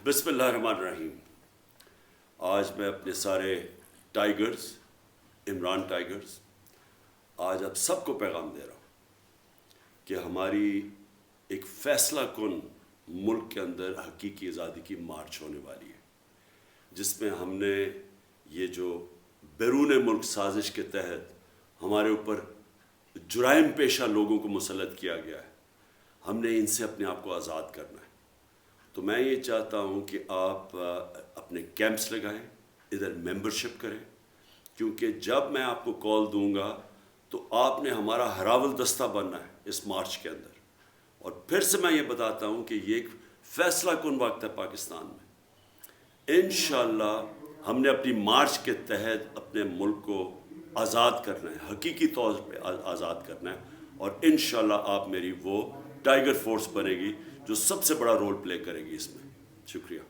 بسم اللہ الرحمن الرحیم. آج میں اپنے سارے ٹائیگرز، عمران ٹائیگرز، آج آپ سب کو پیغام دے رہا ہوں کہ ہماری ایک فیصلہ کن ملک کے اندر حقیقی آزادی کی مارچ ہونے والی ہے، جس میں ہم نے یہ جو بیرون ملک سازش کے تحت ہمارے اوپر جرائم پیشہ لوگوں کو مسلط کیا گیا ہے، ہم نے ان سے اپنے آپ کو آزاد کرنا ہے. تو میں یہ چاہتا ہوں کہ آپ اپنے کیمپس لگائیں، ادھر ممبرشپ کریں، کیونکہ جب میں آپ کو کال دوں گا تو آپ نے ہمارا ہراول دستہ بننا ہے اس مارچ کے اندر. اور پھر سے میں یہ بتاتا ہوں کہ یہ ایک فیصلہ کن وقت ہے پاکستان میں. انشاءاللہ ہم نے اپنی مارچ کے تحت اپنے ملک کو آزاد کرنا ہے، حقیقی طور پہ آزاد کرنا ہے، اور انشاءاللہ آپ میری وہ ٹائیگر فورس بنے گی جو سب سے بڑا رول پلے کرے گی اس میں. شکریہ.